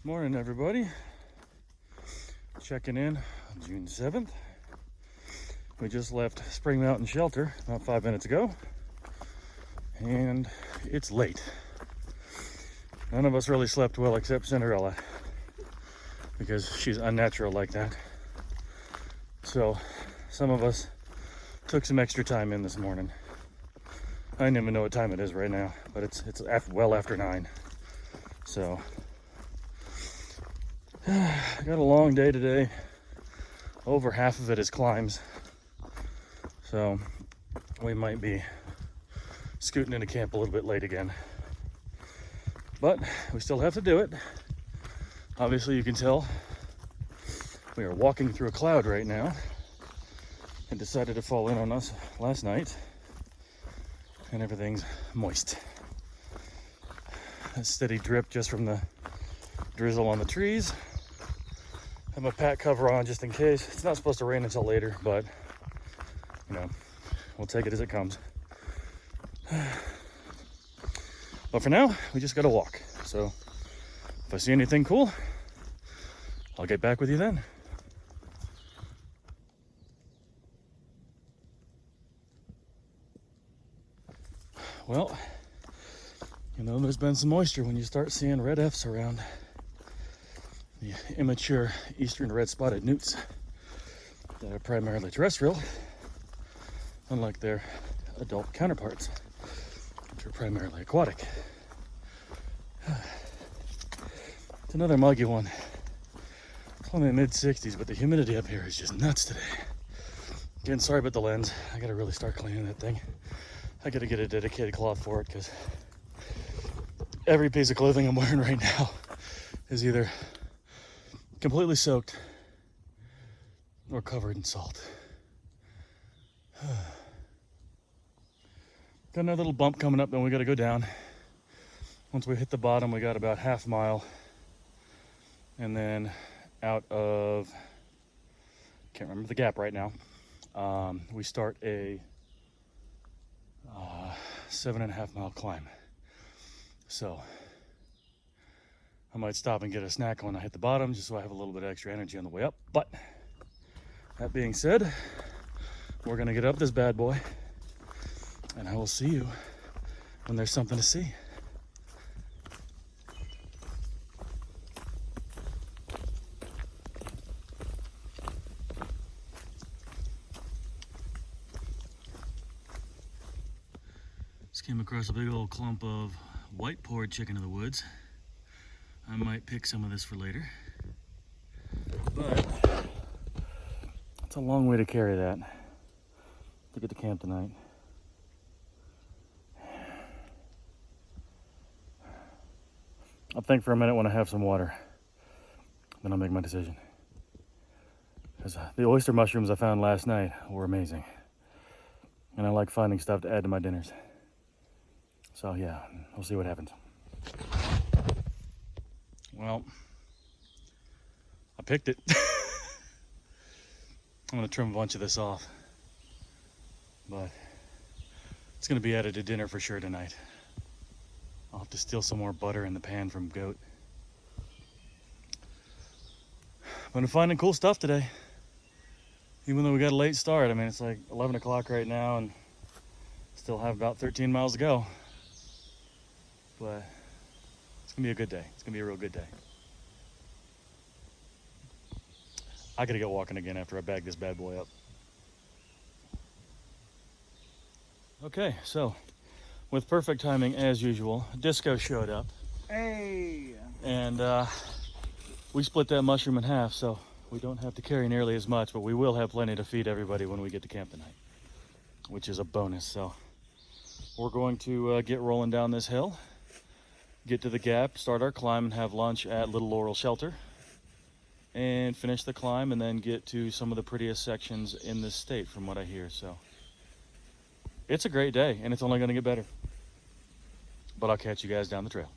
Morning, everybody. Checking in on June 7th. We just left Spring Mountain Shelter about 5 minutes ago, and it's late. None of us really slept well except Cinderella because she's unnatural like that. So some of us took some extra time in this morning. I don't even know what time it is right now, but it's well after 9. So I got a long day today. Over half of it is climbs. So we might be scooting into camp a little bit late again. But we still have to do it. Obviously you can tell we are walking through a cloud right now. It decided to fall in on us last night. And everything's moist. A steady drip just from the drizzle on the trees. Have my pack cover on just in case. It's not supposed to rain until later, but you know, we'll take it as it comes. But for now, we just gotta walk. So if I see anything cool, I'll get back with you then. Well, you know, there's been some moisture when you start seeing red F's around. The immature eastern red-spotted newts that are primarily terrestrial, unlike their adult counterparts, which are primarily aquatic. It's another muggy one. It's only mid-60s, but the humidity up here is just nuts today. Again, sorry about the lens. I gotta really start cleaning that thing. I gotta get a dedicated cloth for it because every piece of clothing I'm wearing right now is either completely soaked or covered in salt. Got another little bump coming up, then we got to go down. Once we hit the bottom, we got about half mile, and then out of, can't remember the gap right now, we start a 7.5 mile climb. So I might stop and get a snack when I hit the bottom, just so I have a little bit of extra energy on the way up. But that being said, we're gonna get up this bad boy, and I will see you when there's something to see. Just came across a big old clump of white poured chicken in the woods. I might pick some of this for later, but it's a long way to carry that to get to camp tonight. I'll think for a minute when I have some water, then I'll make my decision. Because the oyster mushrooms I found last night were amazing, and I like finding stuff to add to my dinners. So yeah, we'll see what happens. Well, I picked it. I'm gonna trim a bunch of this off, but it's gonna be added to dinner for sure tonight. I'll have to steal some more butter in the pan from goat. But I'm finding cool stuff today. Even though we got a late start, I mean, it's like 11 o'clock right now and still have about 13 miles to go. But it's gonna be a good day. It's gonna be a real good day. I gotta get walking again after I bag this bad boy up. Okay, so with perfect timing as usual, Disco showed up. Hey! And we split that mushroom in half, so we don't have to carry nearly as much, but we will have plenty to feed everybody when we get to camp tonight, which is a bonus. So we're going to get rolling down this hill, get to the gap, start our climb, and have lunch at Little Laurel Shelter, and finish the climb, and then get to some of the prettiest sections in this state from what I hear. So it's a great day, and it's only going to get better. But I'll catch you guys down the trail.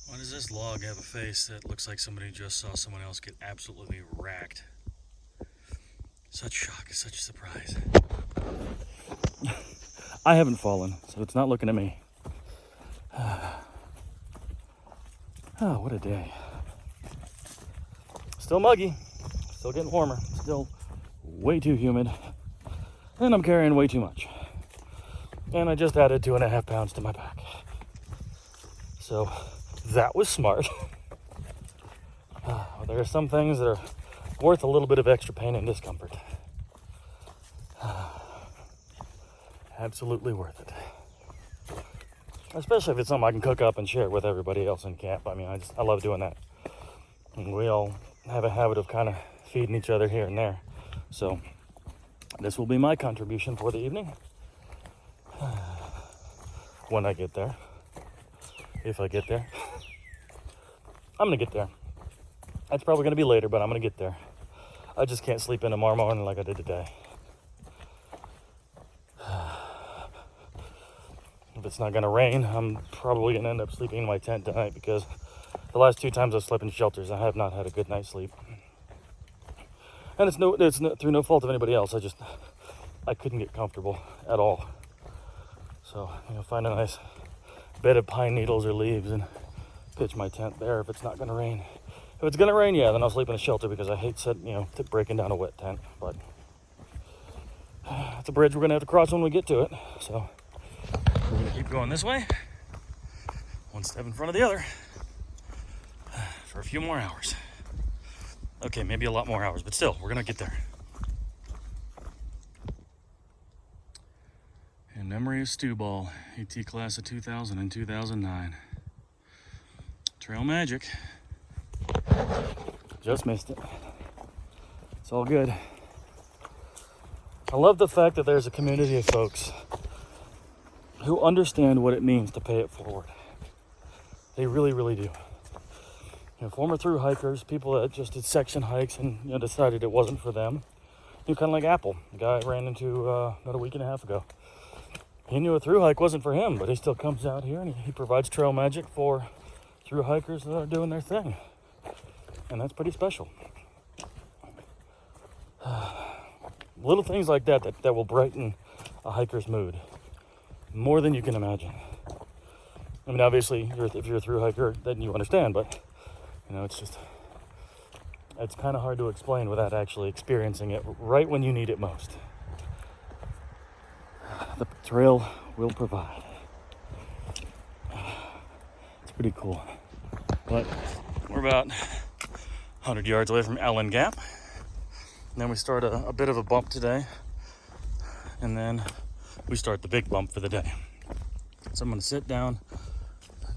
Why does this log have a face that looks like somebody just saw someone else get absolutely racked? Such shock, such a surprise. I haven't fallen, so it's not looking at me. Oh, what a day. Still muggy, still getting warmer, still way too humid, and I'm carrying way too much. And I just added 2.5 pounds to my pack. So that was smart. There are some things that are worth a little bit of extra pain and discomfort. Absolutely worth it. Especially if it's something I can cook up and share with everybody else in camp. I mean, I love doing that. And we all have a habit of kind of feeding each other here and there. So this will be my contribution for the evening. When I get there. If I get there. I'm going to get there. That's probably going to be later, but I'm going to get there. I just can't sleep in tomorrow morning like I did today. If it's not going to rain, I'm probably going to end up sleeping in my tent tonight because the last 2 times I've slept in shelters, I have not had a good night's sleep. And it's through no fault of anybody else. I couldn't get comfortable at all. So, find a nice bed of pine needles or leaves and pitch my tent there if it's not going to rain. If it's going to rain, yeah, then I'll sleep in a shelter because I hate breaking down a wet tent. But it's a bridge we're going to have to cross when we get to it. So we're going to keep going this way, one step in front of the other, for a few more hours. Okay, maybe a lot more hours, but still, we're going to get there. In memory of Stu Ball, AT class of 2000 and 2009. Trail magic. Just missed it. It's all good. I love the fact that there's a community of folks who understand what it means to pay it forward. They really, really do. Former through hikers, people that just did section hikes and decided it wasn't for them. Kind of like Apple, the guy I ran into about a week and a half ago. He knew a through hike wasn't for him, but he still comes out here and he provides trail magic for through hikers that are doing their thing. And that's pretty special. Little things like that will brighten a hiker's mood more than you can imagine. I mean, obviously, if you're a through hiker, then you understand, but it's kind of hard to explain without actually experiencing it right when you need it most. The trail will provide. It's pretty cool. But we're about 100 yards away from Allen Gap. And then we start a bit of a bump today. And then we start the big bump for the day. So I'm going to sit down,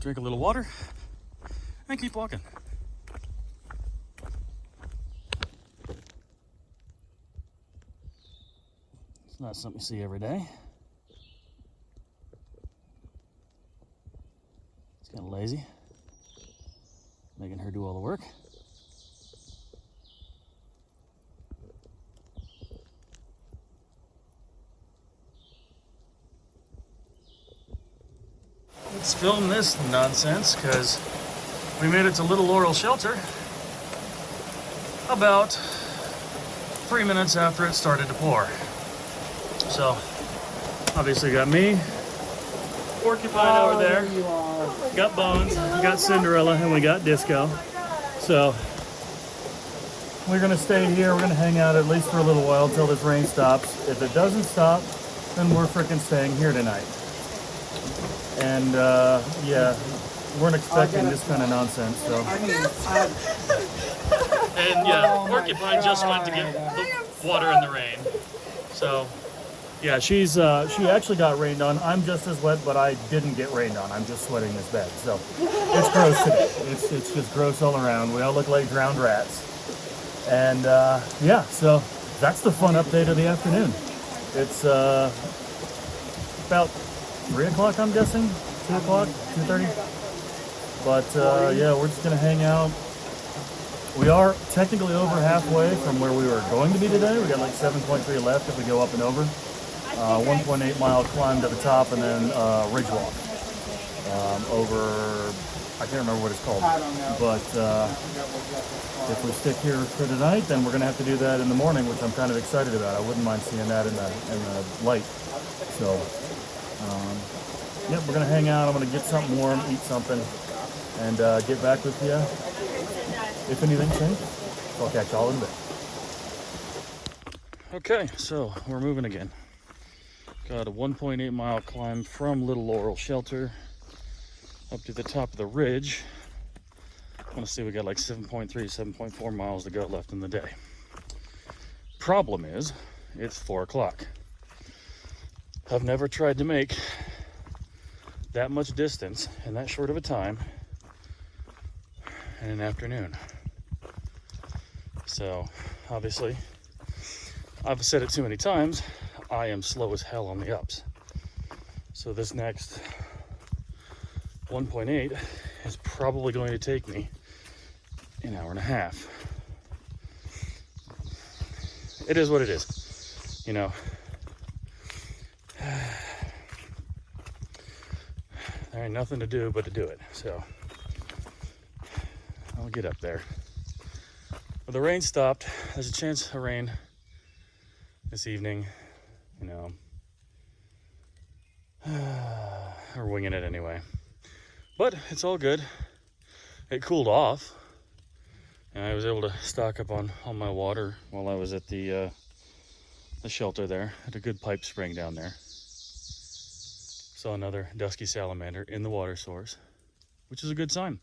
drink a little water, and keep walking. It's not something you see every day. It's kind of lazy, making her do all the work. Let's film this nonsense because we made it to Little Laurel Shelter about 3 minutes after it started to pour. So, obviously got me, Porcupine over there, got Bones, got Cinderella, and we got Disco. So, we're gonna stay here, we're gonna hang out at least for a little while until this rain stops. If it doesn't stop, then we're freaking staying here tonight. And yeah, we weren't expecting this kind of nonsense, so. And yeah, Porcupine just went to get the water in the rain. So, yeah, she actually got rained on. I'm just as wet, but I didn't get rained on. I'm just sweating this bad. So, it's gross today. It's just gross all around. We all look like drowned rats. And yeah, so that's the fun update of the afternoon. It's about 3 o'clock, I'm guessing, 2 o'clock, 2:30. But yeah, we're just gonna hang out. We are technically over halfway from where we were going to be today. We got like 7.3 left if we go up and over. 1.8 mile climb to the top and then ridge walk over, I can't remember what it's called. But if we stick here for tonight, then we're gonna have to do that in the morning, which I'm kind of excited about. I wouldn't mind seeing that in the light. So. Yep, we're gonna hang out. I'm gonna get something warm, eat something, and get back with you if anything changes. So I'll catch y'all in a bit. Okay, so we're moving again. Got a 1.8 mile climb from Little Laurel Shelter up to the top of the ridge. I want to see, we got like 7.3, 7.4 miles to go left in the day. Problem is, it's 4 o'clock. I've never tried to make that much distance in that short of a time in an afternoon. So, obviously, I've said it too many times, I am slow as hell on the ups. So this next 1.8 is probably going to take me an hour and a half. It is what it is, you know. There ain't nothing to do but to do it, so I'll get up there. Well, the rain stopped. There's a chance of rain this evening, you know. We're winging it anyway. But it's all good. It cooled off, and I was able to stock up on all my water while I was at the shelter there. Had a good pipe spring down there. Saw another dusky salamander in the water source, which is a good sign.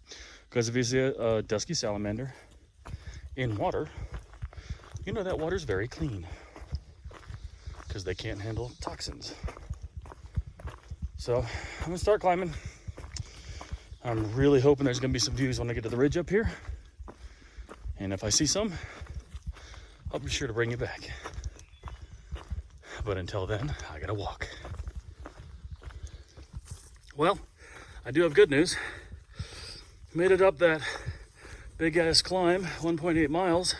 Because if you see a dusky salamander in water, you know that water's very clean. Because they can't handle toxins. So I'm gonna start climbing. I'm really hoping there's gonna be some views when I get to the ridge up here. And if I see some, I'll be sure to bring you back. But until then, I gotta walk. Well, I do have good news. Made it up that big ass climb, 1.8 miles,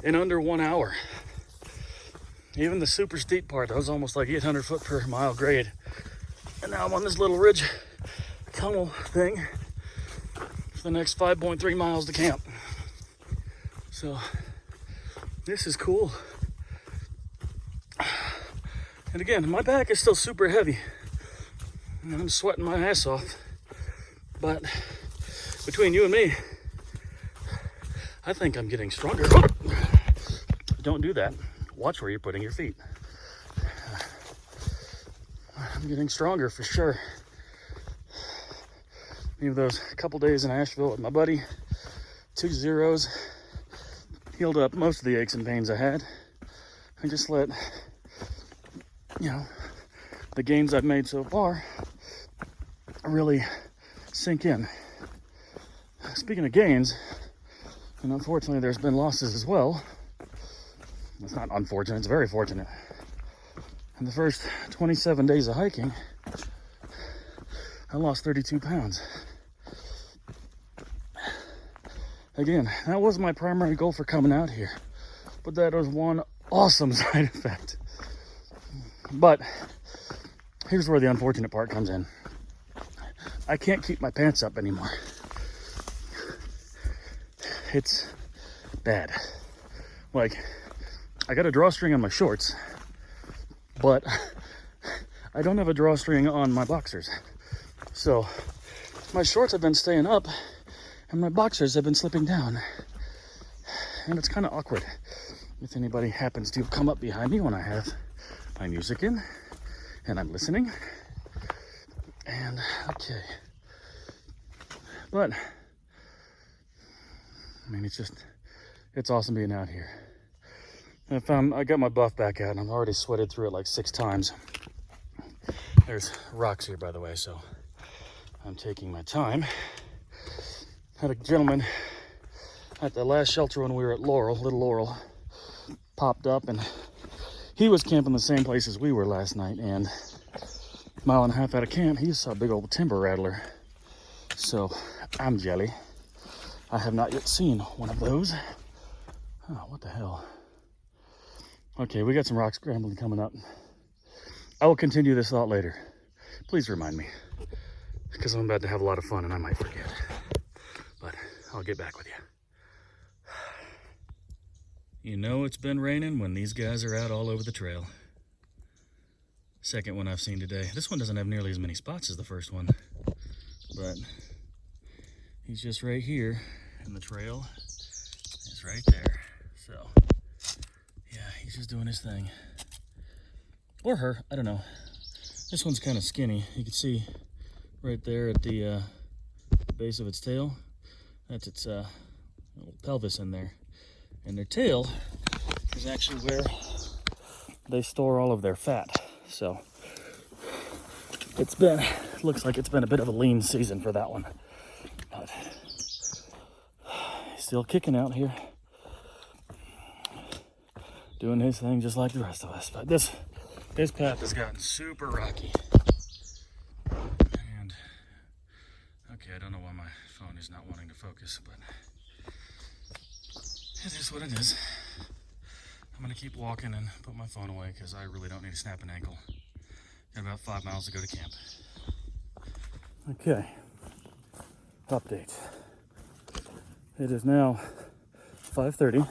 in under 1 hour. Even the super steep part, that was almost like 800 foot per mile grade. And now I'm on this little ridge tunnel thing for the next 5.3 miles to camp. So this is cool. And again, my back is still super heavy. And I'm sweating my ass off. But between you and me, I think I'm getting stronger. Don't do that. Watch where you're putting your feet. I'm getting stronger for sure. Even those couple days in Asheville with my buddy, 2 zeros, healed up most of the aches and pains I had. I just let, you know, the gains I've made so far really sink in. Speaking of gains, and unfortunately there's been losses as well. It's not unfortunate, it's very fortunate. In the first 27 days of hiking, I lost 32 pounds. Again, that was my primary goal for coming out here, but that was one awesome side effect. But here's where the unfortunate part comes in. I can't keep my pants up anymore. It's bad. Like, I got a drawstring on my shorts, but I don't have a drawstring on my boxers. So my shorts have been staying up and my boxers have been slipping down. And it's kind of awkward if anybody happens to come up behind me when I have my music in and I'm listening. And okay. But I mean, it's awesome being out here. I got my buff back out and I've already sweated through it like 6 times. There's rocks here, by the way, so I'm taking my time. Had a gentleman at the last shelter when we were at Little Laurel, popped up, and he was camping the same place as we were last night, and a mile and a half out of camp, he saw a big old timber rattler. So I'm jelly. I have not yet seen one of those. Oh, what the hell? Okay, we got some rock scrambling coming up. I will continue this thought later. Please remind me, because I'm about to have a lot of fun and I might forget. But I'll get back with you. You know it's been raining when these guys are out all over the trail. Second one I've seen today. This one doesn't have nearly as many spots as the first one, but He's just right here, and the trail is right there. So, yeah, he's just doing his thing. Or her, I don't know. This one's kind of skinny. You can see right there at the base of its tail. That's its little pelvis in there. And their tail is actually where they store all of their fat. So looks like it's been a bit of a lean season for that one. But he's still kicking out here. Doing his thing just like the rest of us. But this path has gotten super rocky. And, okay, I don't know why my phone is not wanting to focus, but it is what it is. I'm gonna keep walking and put my phone away because I really don't need to snap an ankle. Got about 5 miles to go to camp. Okay, update. It is now 5:30.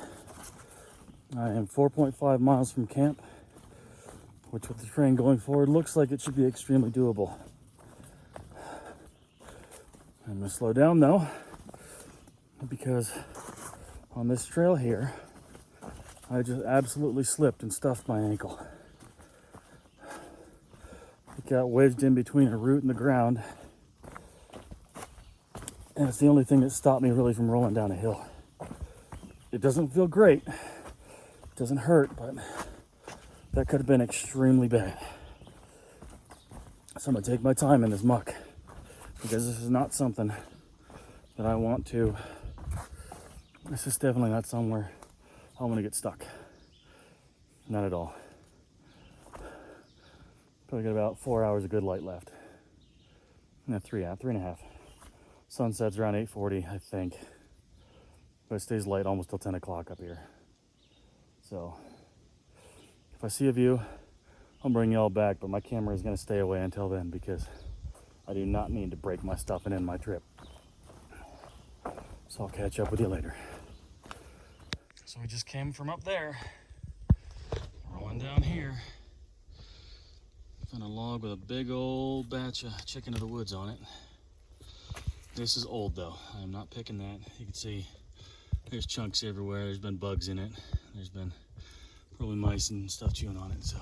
I am 4.5 miles from camp, which with the train going forward looks like it should be extremely doable. I'm gonna slow down though, because on this trail here, I just absolutely slipped and stuffed my ankle. It got wedged in between a root and the ground, and it's the only thing that stopped me really from rolling down a hill. It doesn't feel great, it doesn't hurt, but that could have been extremely bad. So I'm gonna take my time in this muck, because this is not something that I want to, this is definitely not somewhere I want to get stuck. Not at all. Probably got about 4 hours of good light left. No, 3.5. Sunset's around 8:40, I think. But it stays light almost till 10 o'clock up here. So, if I see a view, I'll bring y'all back, but my camera is going to stay away until then because I do not need to break my stuff and end my trip. So I'll catch up with you later. So we just came from up there, rolling down here. Found a log with a big old batch of chicken of the woods on it. This is old though, I'm not picking that. You can see there's chunks everywhere, there's been bugs in it. There's been probably mice and stuff chewing on it, so.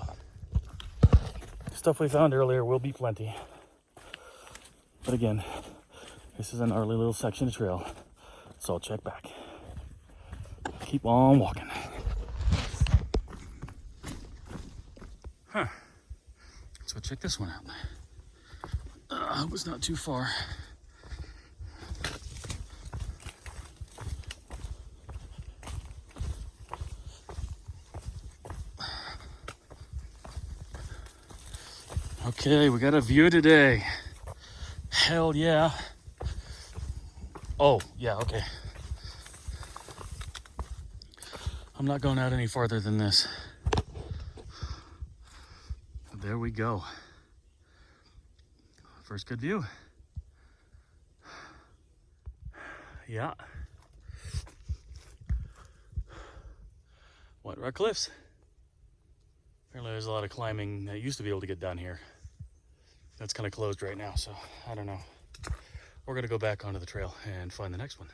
Stuff we found earlier will be plenty. But again, this is an early little section of trail, so I'll check back. Keep on walking. Huh. So check this one out. I hope it's not too far. Okay, we got a view today. Hell yeah. Oh, yeah, okay. I'm not going out any farther than this. There we go. First good view. Yeah. White Rock Cliffs. Apparently there's a lot of climbing that used to be able to get done here. That's kind of closed right now, so I don't know. We're gonna go back onto the trail and find the next one.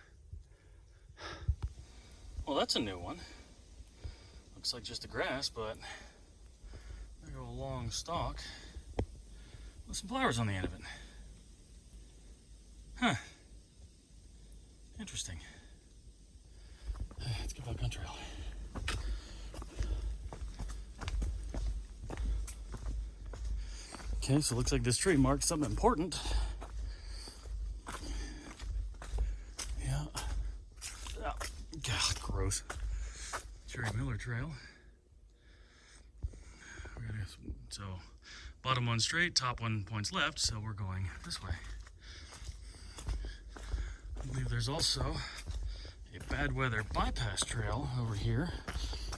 Well, that's a new one. Looks like just the grass, but there go a long stalk with some flowers on the end of it. Huh. Interesting. Let's get back on trail. Okay, so it looks like this tree marks something important. Yeah. Oh, God, gross. Jerry Miller Trail. So, bottom one straight, top one points left, so we're going this way. I believe there's also a bad weather bypass trail over here,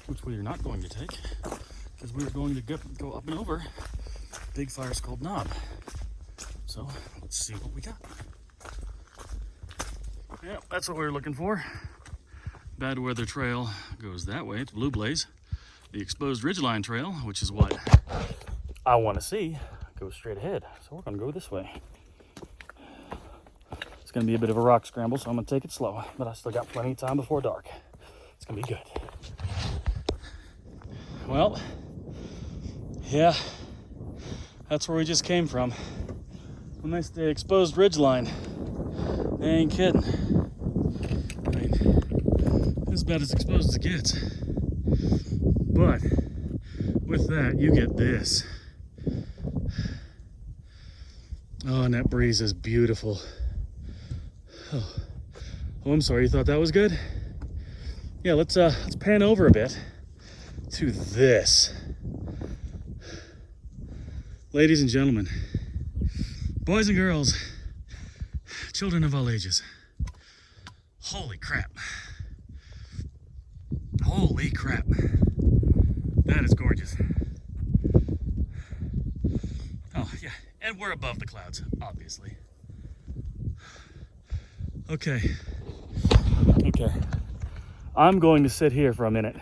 which we are not going to take, because we are going to go up and over Big Firescald Knob. So, let's see what we got. Yeah, that's what we were looking for. Bad weather trail goes that way to Blue Blaze. The exposed ridgeline trail, which is what I want to see, goes straight ahead. So we're going to go this way. It's gonna be a bit of a rock scramble, so I'm gonna take it slow, but I still got plenty of time before dark. It's gonna be good. Well, yeah, that's where we just came from. A nice day, exposed ridgeline. They ain't kidding. I mean, this is about as exposed as it gets. But with that, you get this. Oh, and that breeze is beautiful. Oh, I'm sorry, you thought that was good? Yeah, let's pan over a bit to this. Ladies and gentlemen, boys and girls, children of all ages. Holy crap. Holy crap. That is gorgeous. Oh, yeah. And we're above the clouds, obviously. Okay. I'm going to sit here for a minute.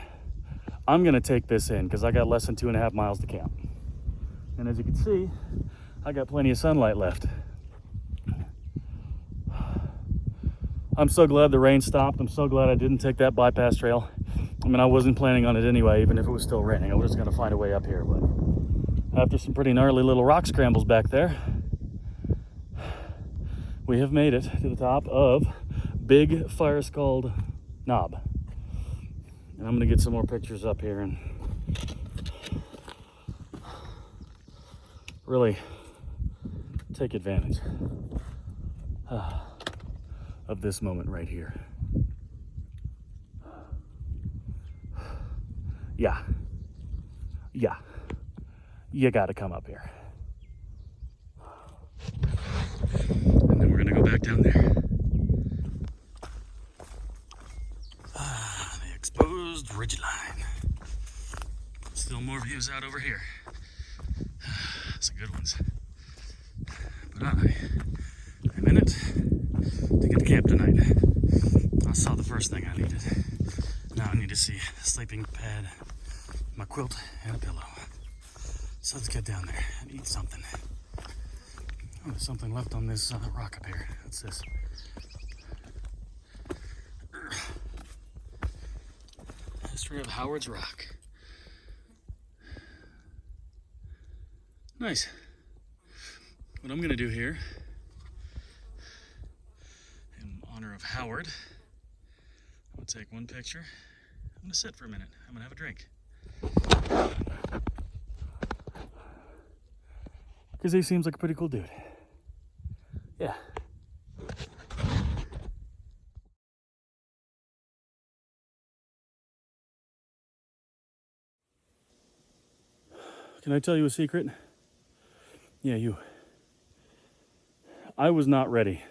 I'm going to take this in because I got less than 2.5 miles to camp. And as you can see, I got plenty of sunlight left. I'm so glad the rain stopped. I'm so glad I didn't take that bypass trail. I mean, I wasn't planning on it anyway, even if it was still raining. I was just going to find a way up here. But after some pretty gnarly little rock scrambles back there, we have made it to the top of Big Firescald Knob. And I'm going to get some more pictures up here and really take advantage of this moment right here. Yeah, you gotta come up here. And then we're gonna go back down there. The exposed ridgeline. Still more views out over here. Some good ones. But I'm in it to get to camp tonight. I saw the first thing I needed. Now I need to see a sleeping pad, my quilt, and a pillow. So let's get down there and eat something. Oh, there's something left on this rock up here. What's this? History of Howard's Rock. Nice. What I'm gonna do here, in honor of Howard, I'm gonna take one picture. I'm gonna sit for a minute. I'm gonna have a drink. Because he seems like a pretty cool dude. Yeah. Can I tell you a secret? Yeah, you. I was not ready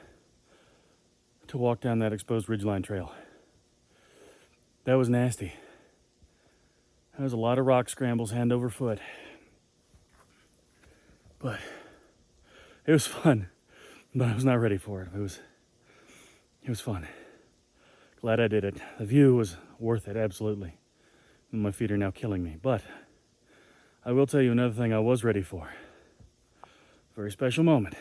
to walk down that exposed ridgeline trail. That was nasty. There was a lot of rock scrambles hand over foot. But it was fun. But I was not ready for it. It was fun. Glad I did it. The view was worth it, absolutely. And my feet are now killing me. But I will tell you another thing I was ready for. Very special moment.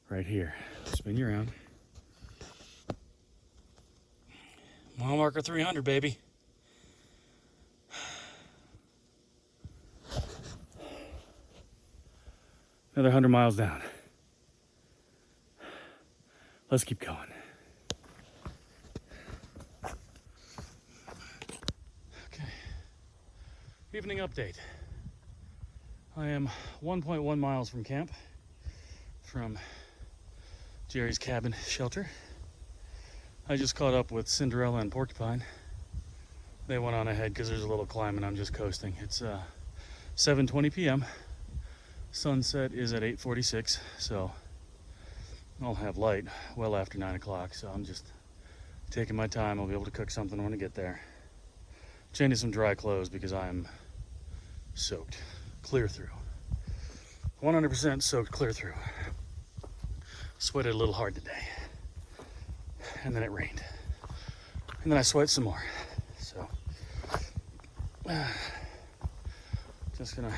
Right here. Spin you around. Mile marker 300, baby. Another 100 miles down. Let's keep going. Okay. Evening update. I am 1.1 miles from camp, from Jerry's cabin shelter. I just caught up with Cinderella and Porcupine. They went on ahead because there's a little climb and I'm just coasting. It's 7:20 p.m. Sunset is at 8:46, so I'll have light well after 9 o'clock. So I'm just taking my time. I'll be able to cook something when I get there. Changing some dry clothes because I'm soaked clear through. 100% soaked clear through. Sweated a little hard today. And then it rained. And then I sweat some more. So just gonna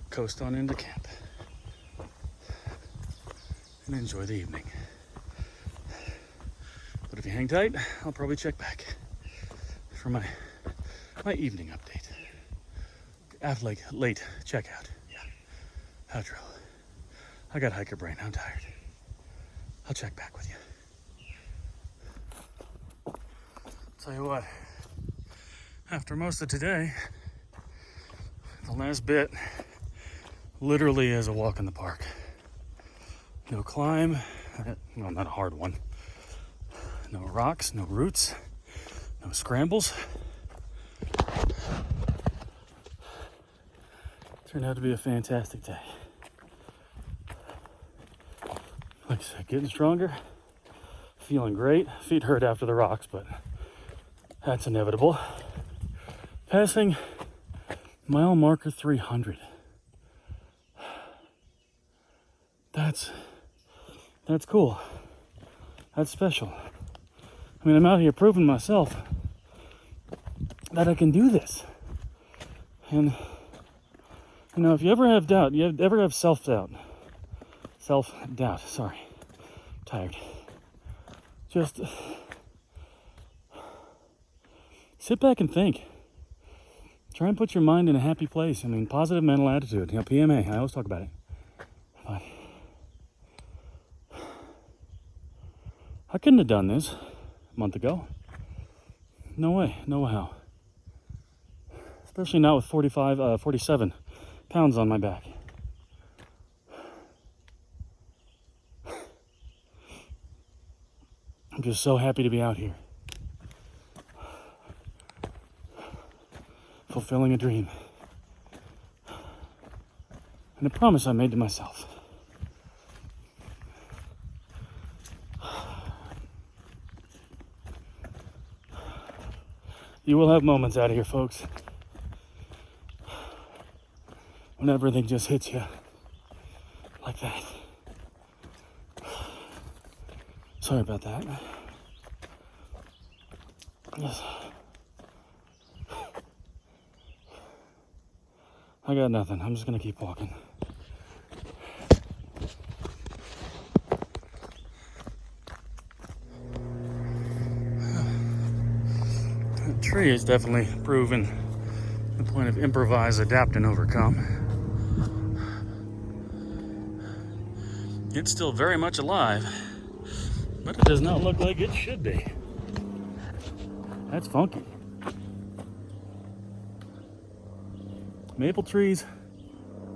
coast on into camp and enjoy the evening. if you hang tight, I'll probably check back for my evening update. After like late checkout. Yeah. Outro. I got hiker brain. I'm tired. I'll check back with you. Tell you what. After most of today, the last bit literally is a walk in the park. No climb. Well, not a hard one. No rocks, no roots, no scrambles. Turned out to be a fantastic day. Like I said, getting stronger, feeling great. Feet hurt after the rocks, but that's inevitable. Passing mile marker 300. That's cool. That's special. I mean, I'm out here proving myself that I can do this. And, you know, if you ever have doubt, you ever have self-doubt, sorry, tired. Just sit back and think. Try and put your mind in a happy place. I mean, positive mental attitude. You know, PMA, I always talk about it. But I couldn't have done this a month ago. No way, no how. Especially not with 47 pounds on my back. I'm just so happy to be out here. Fulfilling a dream. And a promise I made to myself. You will have moments out here, folks, when everything just hits you like that. Sorry about that. Yes. I got nothing. I'm just gonna keep walking. The tree has definitely proven the point of improvise, adapt, and overcome. It's still very much alive, but it does not look like it should be. That's funky. Maple trees.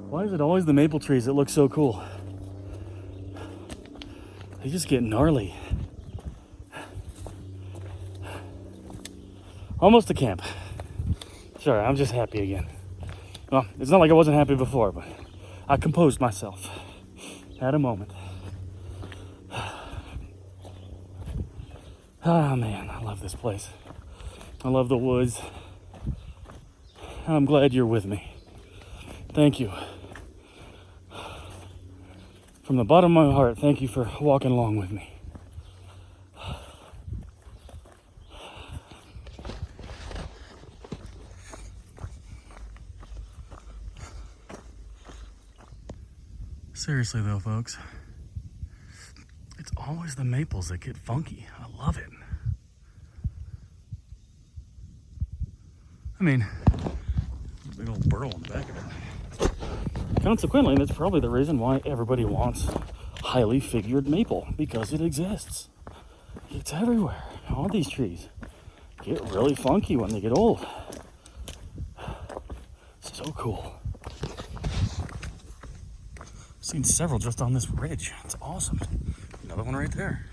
Why is it always the maple trees that look so cool? They just get gnarly. Almost a camp. Sorry, I'm just happy again. Well, it's not like I wasn't happy before, but I composed myself. Had a moment. Ah, man, I love this place. I love the woods. I'm glad you're with me. Thank you. From the bottom of my heart, thank you for walking along with me. Seriously though, folks, it's always the maples that get funky. I love it. I mean, big old burl on the back of it. Consequently, that's probably the reason why everybody wants highly figured maple, because it exists. It's everywhere. All these trees get really funky when they get old. So cool. I've seen several just on this ridge. It's awesome. Another one right there.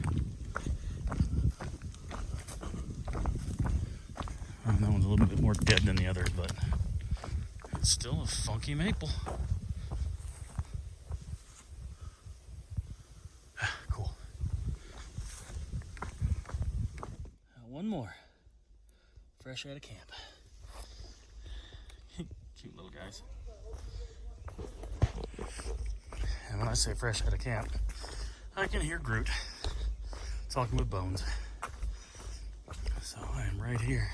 That one's a little bit more dead than the others, but it's still a funky maple. Cool. One more. Fresh out of camp. Cute little guys. And when I say fresh out of camp, I can hear Groot talking with Bones. So I am right here.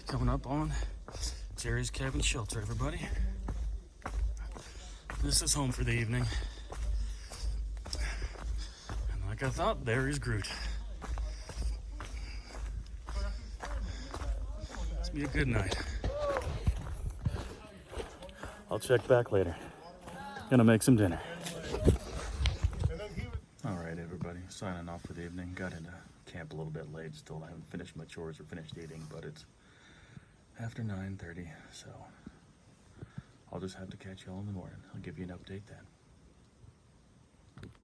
Coming up on Jerry's Cabin Shelter, everybody. This is home for the evening. And like I thought, there is Groot. Be a good night. I'll check back later. Gonna make some dinner. All right, everybody, signing off for the evening. Got into camp a little bit late. Still haven't finished my chores or finished eating, but it's after 9:30, so I'll just have to catch y'all in the morning. I'll give you an update then.